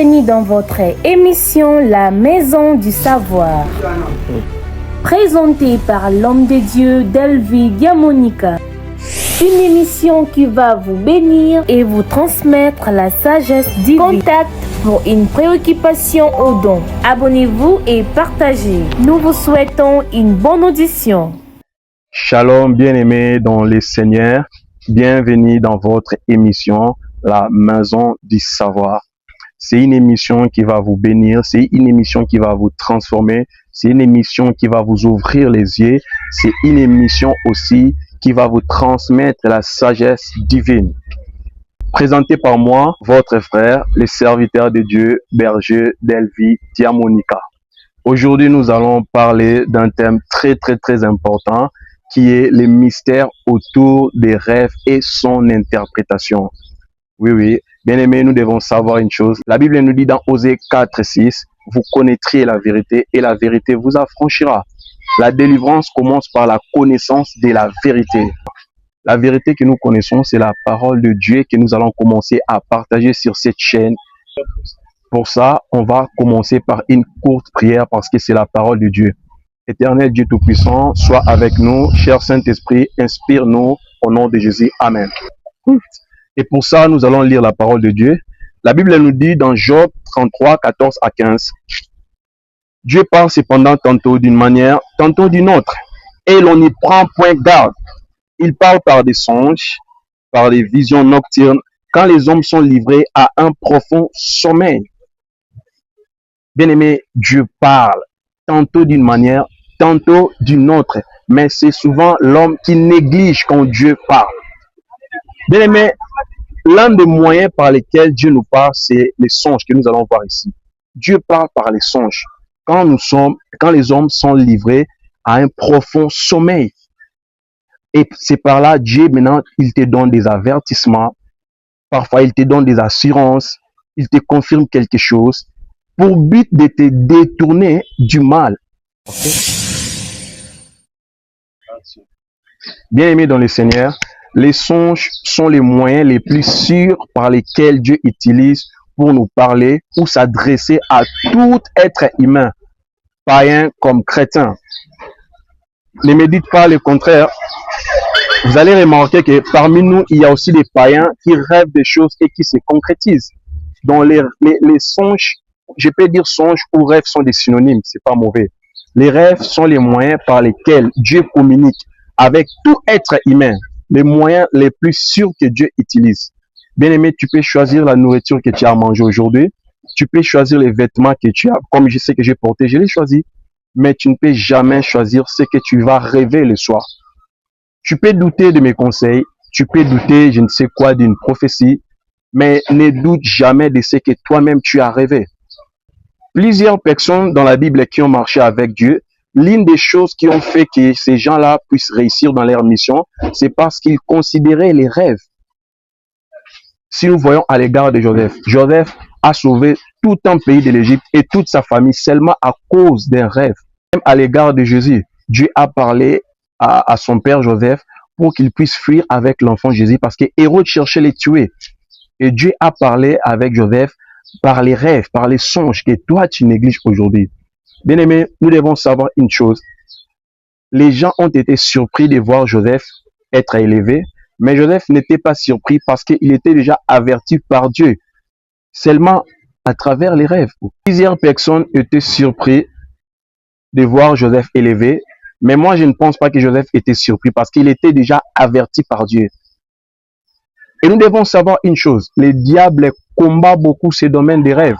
Bienvenue dans votre émission La Maison du Savoir. Présentée par l'homme de Dieu Delvi Diamonica. Une émission qui va vous bénir et vous transmettre la sagesse divine. Contact pour une préoccupation au don. Abonnez-vous et partagez. Nous vous souhaitons une bonne audition. Shalom bien-aimés dans le Seigneur. Bienvenue dans votre émission La Maison du Savoir. C'est une émission qui va vous bénir, c'est une émission qui va vous transformer, c'est une émission qui va vous ouvrir les yeux, c'est une émission aussi qui va vous transmettre la sagesse divine. Présenté par moi, votre frère, le serviteur de Dieu, berger Delvi Diamonica. Aujourd'hui, nous allons parler d'un thème très important qui est le mystère autour des rêves et son interprétation. Oui, bien aimé, nous devons savoir une chose. La Bible nous dit dans Osée 4:6, vous connaîtrez la vérité et la vérité vous affranchira. La délivrance commence par la connaissance de la vérité. La vérité que nous connaissons, c'est la parole de Dieu que nous allons commencer à partager sur cette chaîne. Pour ça, on va commencer par une courte prière parce que c'est la parole de Dieu. Éternel Dieu Tout-Puissant, sois avec nous. Cher Saint-Esprit, inspire-nous au nom de Jésus. Amen. Et pour ça, nous allons lire la parole de Dieu. La Bible nous dit dans Job 33, 14 à 15. Dieu parle cependant tantôt d'une manière, tantôt d'une autre. Et l'on n'y prend point garde. Il parle par des songes, par des visions nocturnes, quand les hommes sont livrés à un profond sommeil. Bien-aimé, Dieu parle tantôt d'une manière, tantôt d'une autre. Mais c'est souvent l'homme qui néglige quand Dieu parle. Bien-aimé, l'un des moyens par lesquels Dieu nous parle, c'est les songes que nous allons voir ici. Dieu parle par les songes. Quand les hommes sont livrés à un profond sommeil. Et c'est par là, Dieu, maintenant, il te donne des avertissements. Parfois, il te donne des assurances. Il te confirme quelque chose pour but de te détourner du mal. Okay? Bien-aimé dans le Seigneur, les songes sont les moyens les plus sûrs par lesquels Dieu utilise pour nous parler ou s'adresser à tout être humain, païen comme chrétien. Ne me dites pas le contraire. Vous allez remarquer que parmi nous, il y a aussi des païens qui rêvent des choses et qui se concrétisent. Donc les songes, je peux dire songes ou rêves sont des synonymes, c'est pas mauvais. Les rêves sont les moyens par lesquels Dieu communique avec tout être humain. Les moyens les plus sûrs que Dieu utilise. Bien-aimé, tu peux choisir la nourriture que tu as mangée aujourd'hui. Tu peux choisir les vêtements que tu as. Comme je sais que j'ai porté, je les choisis. Mais tu ne peux jamais choisir ce que tu vas rêver le soir. Tu peux douter de mes conseils. Tu peux douter, je ne sais quoi, d'une prophétie. Mais ne doute jamais de ce que toi-même tu as rêvé. Plusieurs personnes dans la Bible qui ont marché avec Dieu, l'une des choses qui ont fait que ces gens-là puissent réussir dans leur mission, c'est parce qu'ils considéraient les rêves. Si nous voyons à l'égard de Joseph, Joseph a sauvé tout un pays de l'Égypte et toute sa famille seulement à cause d'un rêve. Même à l'égard de Jésus, Dieu a parlé à son père Joseph pour qu'il puisse fuir avec l'enfant Jésus parce que Hérode cherchait à les tuer. Et Dieu a parlé avec Joseph par les rêves, par les songes que toi tu négliges aujourd'hui. Bien-aimé, nous devons savoir une chose. Les gens ont été surpris de voir Joseph être élevé, mais Joseph n'était pas surpris parce qu'il était déjà averti par Dieu, seulement à travers les rêves. Plusieurs personnes étaient surpris de voir Joseph élevé, mais moi je ne pense pas que Joseph était surpris parce qu'il était déjà averti par Dieu. Et nous devons savoir une chose, le diable combat beaucoup ce domaine des rêves.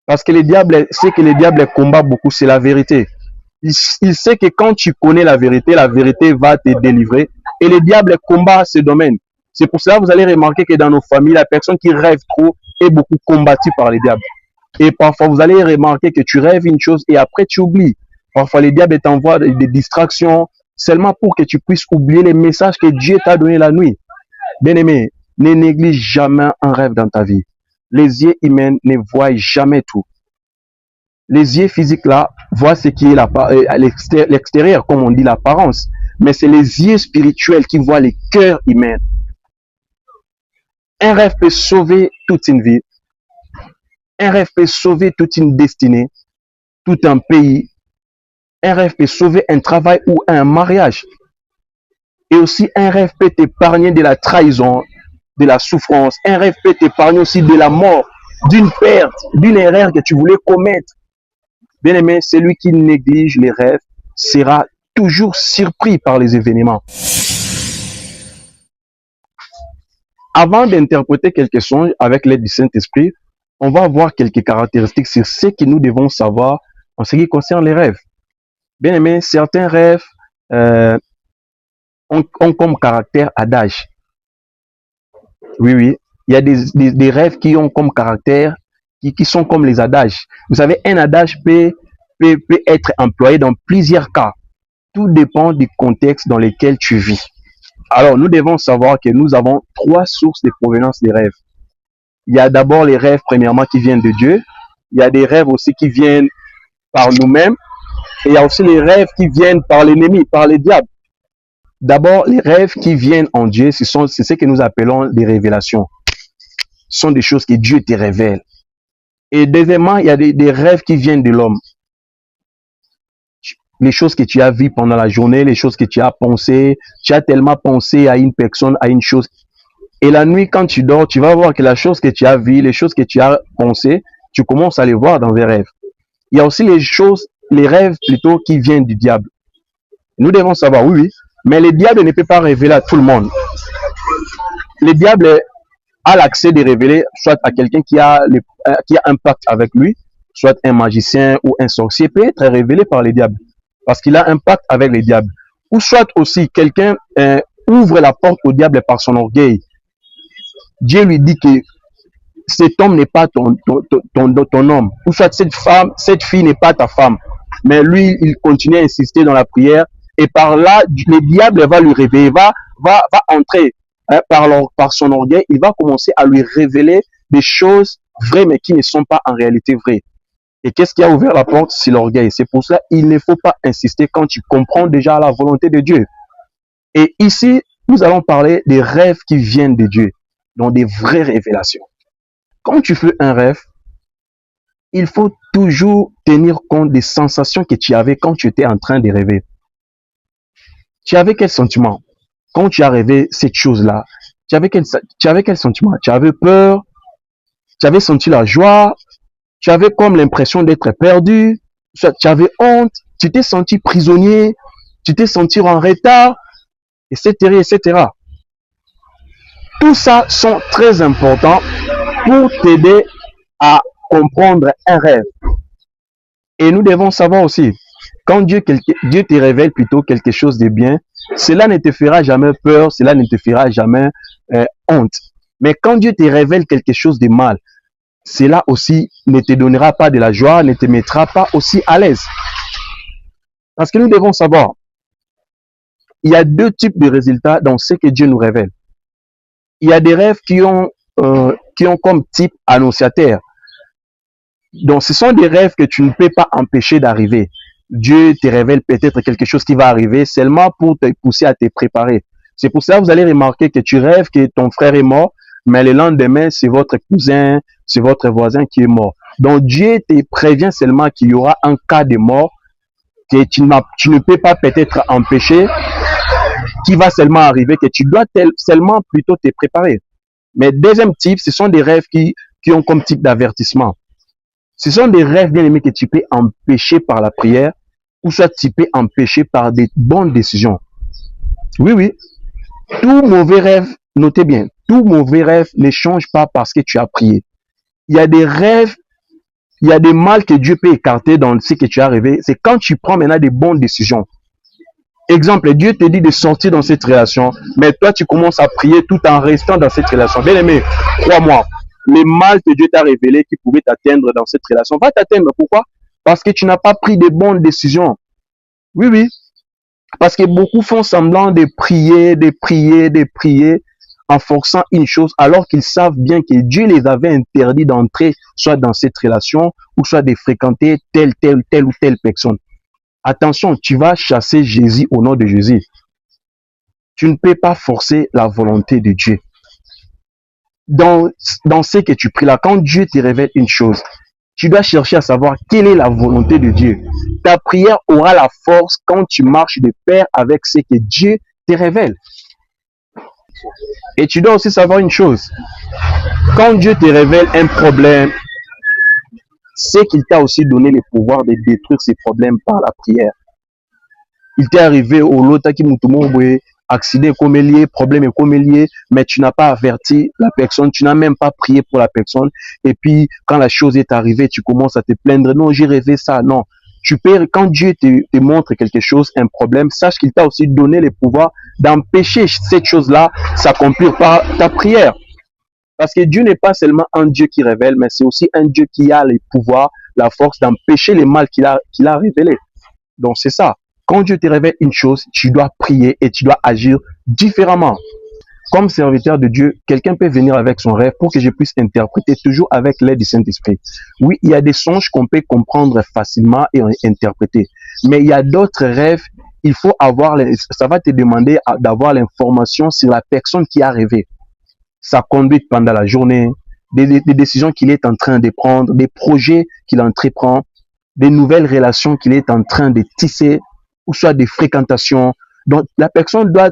Parce que ce que le diable combat beaucoup, c'est la vérité. Il sait que quand tu connais la vérité va te délivrer. Et le diable combat ce domaine. C'est pour cela que vous allez remarquer que dans nos familles, la personne qui rêve trop est beaucoup combattue par le diable. Et parfois, vous allez remarquer que tu rêves une chose et après tu oublies. Parfois, le diable t'envoie des distractions seulement pour que tu puisses oublier les messages que Dieu t'a donné la nuit. Bien-aimé, ne néglige jamais un rêve dans ta vie. Les yeux humains ne voient jamais tout. Les yeux physiques là voient ce qui est l'extérieur, comme on dit l'apparence. Mais c'est les yeux spirituels qui voient les cœurs humains. Un rêve peut sauver toute une vie. Un rêve peut sauver toute une destinée, tout un pays. Un rêve peut sauver un travail ou un mariage. Et aussi, un rêve peut t'épargner de la trahison, de la souffrance. Un rêve peut t'épargner aussi de la mort, d'une perte, d'une erreur que tu voulais commettre. Bien aimé, celui qui néglige les rêves sera toujours surpris par les événements. Avant d'interpréter quelques songes avec l'aide du Saint-Esprit, on va voir quelques caractéristiques sur ce que nous devons savoir en ce qui concerne les rêves. Bien aimé, certains rêves ont comme caractère adage. Oui, oui. Il y a des rêves qui ont comme caractère, qui sont comme les adages. Vous savez, un adage peut être employé dans plusieurs cas. Tout dépend du contexte dans lequel tu vis. Alors, nous devons savoir que nous avons trois sources de provenance des rêves. Il y a d'abord les rêves, premièrement, qui viennent de Dieu. Il y a des rêves aussi qui viennent par nous-mêmes. Et il y a aussi les rêves qui viennent par l'ennemi, par les diables. D'abord, les rêves qui viennent en Dieu, c'est ce que nous appelons des révélations. Ce sont des choses que Dieu te révèle. Et deuxièmement, il y a des rêves qui viennent de l'homme. Les choses que tu as vues pendant la journée, les choses que tu as pensées, tu as tellement pensé à une personne, à une chose. Et la nuit, quand tu dors, tu vas voir que la chose que tu as vue, les choses que tu as pensées, tu commences à les voir dans des rêves. Il y a aussi les rêves plutôt qui viennent du diable. Nous devons savoir, oui, mais le diable ne peut pas révéler à tout le monde. Le diable a l'accès de révéler soit à quelqu'un qui a un pacte avec lui, soit un magicien ou un sorcier peut être révélé par le diable parce qu'il a un pacte avec le diable. Ou soit aussi quelqu'un ouvre la porte au diable par son orgueil. Dieu lui dit que cet homme n'est pas ton homme. Ou soit cette fille n'est pas ta femme. Mais lui, il continue à insister dans la prière. Et par là, le diable va lui révéler, va entrer par son orgueil. Il va commencer à lui révéler des choses vraies, mais qui ne sont pas en réalité vraies. Et qu'est-ce qui a ouvert la porte? C'est l'orgueil. C'est pour cela qu'il ne faut pas insister quand tu comprends déjà la volonté de Dieu. Et ici, nous allons parler des rêves qui viennent de Dieu, donc des vraies révélations. Quand tu fais un rêve, il faut toujours tenir compte des sensations que tu avais quand tu étais en train de rêver. Tu avais quel sentiment? Quand tu as rêvé cette chose-là, tu avais quel sentiment? Tu avais peur? Tu avais senti la joie? Tu avais comme l'impression d'être perdu? Tu avais honte? Tu t'es senti prisonnier? Tu t'es senti en retard? Etc., etc. Tout ça sont très importants pour t'aider à comprendre un rêve. Et nous devons savoir aussi, quand Dieu te révèle plutôt quelque chose de bien, cela ne te fera jamais peur, cela ne te fera jamais honte. Mais quand Dieu te révèle quelque chose de mal, cela aussi ne te donnera pas de la joie, ne te mettra pas aussi à l'aise. Parce que nous devons savoir, il y a deux types de résultats dans ce que Dieu nous révèle. Il y a des rêves qui ont comme type annonciateur. Donc, ce sont des rêves que tu ne peux pas empêcher d'arriver. Dieu te révèle peut-être quelque chose qui va arriver seulement pour te pousser à te préparer. C'est pour ça que vous allez remarquer que tu rêves que ton frère est mort, mais le lendemain, c'est votre cousin, c'est votre voisin qui est mort. Donc, Dieu te prévient seulement qu'il y aura un cas de mort que tu ne peux pas peut-être empêcher, qui va seulement arriver, que tu dois seulement plutôt te préparer. Mais deuxième type, ce sont des rêves qui ont comme type d'avertissement. Ce sont des rêves bien aimés que tu peux empêcher par la prière ou soit tu peux empêcher par des bonnes décisions. Oui, oui. Tout mauvais rêve, notez bien, tout mauvais rêve ne change pas parce que tu as prié. Il y a des rêves, il y a des mal que Dieu peut écarter dans ce que tu as rêvé. C'est quand tu prends maintenant des bonnes décisions. Exemple, Dieu te dit de sortir dans cette relation, mais toi tu commences à prier tout en restant dans cette relation. Bien aimé, crois-moi, les mal que Dieu t'a révélé qui pouvaient t'atteindre dans cette relation va t'atteindre. Pourquoi? Parce que tu n'as pas pris de bonnes décisions. Oui, oui. Parce que beaucoup font semblant de prier en forçant une chose, alors qu'ils savent bien que Dieu les avait interdits d'entrer soit dans cette relation ou soit de fréquenter telle ou telle personne. Attention, tu vas chasser Jésus au nom de Jésus. Tu ne peux pas forcer la volonté de Dieu. dans, dans ce que tu pries là, quand Dieu te révèle une chose, tu dois chercher à savoir quelle est la volonté de Dieu. Ta prière aura la force quand tu marches de pair avec ce que Dieu te révèle. Et tu dois aussi savoir une chose. Quand Dieu te révèle un problème, c'est qu'il t'a aussi donné le pouvoir de détruire ces problèmes par la prière. Il t'est arrivé au lot qui moutoumoué, accident comme lié, problème comme lié, mais tu n'as pas averti la personne, tu n'as même pas prié pour la personne. Et puis, quand la chose est arrivée, tu commences à te plaindre. Non, j'ai rêvé ça. Non. Tu peux, quand Dieu te montre quelque chose, un problème, sache qu'il t'a aussi donné le pouvoir d'empêcher cette chose-là s'accomplir par ta prière. Parce que Dieu n'est pas seulement un Dieu qui révèle, mais c'est aussi un Dieu qui a le pouvoir, la force d'empêcher les mal qu'il a révélé. Donc c'est ça. Quand Dieu te révèle une chose, tu dois prier et tu dois agir différemment. Comme serviteur de Dieu, quelqu'un peut venir avec son rêve pour que je puisse interpréter toujours avec l'aide du Saint-Esprit. Oui, il y a des songes qu'on peut comprendre facilement et interpréter. Mais il y a d'autres rêves, il faut avoir, ça va te demander d'avoir l'information sur la personne qui a rêvé. Sa conduite pendant la journée, des décisions qu'il est en train de prendre, des projets qu'il entreprend, des nouvelles relations qu'il est en train de tisser, ou soit des fréquentations. Donc, la personne doit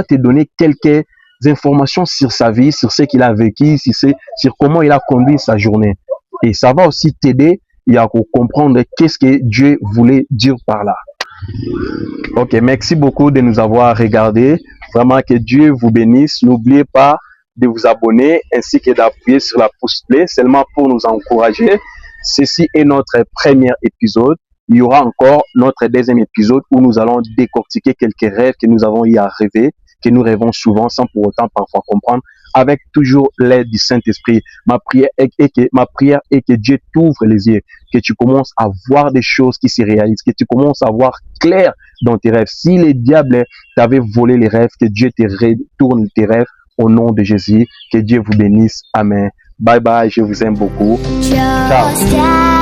te donner quelques informations sur sa vie, sur ce qu'il a vécu, sur comment il a conduit sa journée. Et ça va aussi t'aider à comprendre qu'est-ce que Dieu voulait dire par là. Ok, merci beaucoup de nous avoir regardés. Vraiment que Dieu vous bénisse. N'oubliez pas de vous abonner ainsi que d'appuyer sur la pouce bleu seulement pour nous encourager. Ceci est notre premier épisode. Il y aura encore notre deuxième épisode où nous allons décortiquer quelques rêves que nous avons eu à rêver, que nous rêvons souvent sans pour autant parfois comprendre, avec toujours l'aide du Saint-Esprit. Ma prière est que Dieu t'ouvre les yeux, que tu commences à voir des choses qui se réalisent, que tu commences à voir clair dans tes rêves. Si le diable t'avait volé les rêves, que Dieu te retourne tes rêves au nom de Jésus. Que Dieu vous bénisse. Amen. Bye bye, je vous aime beaucoup. Ciao.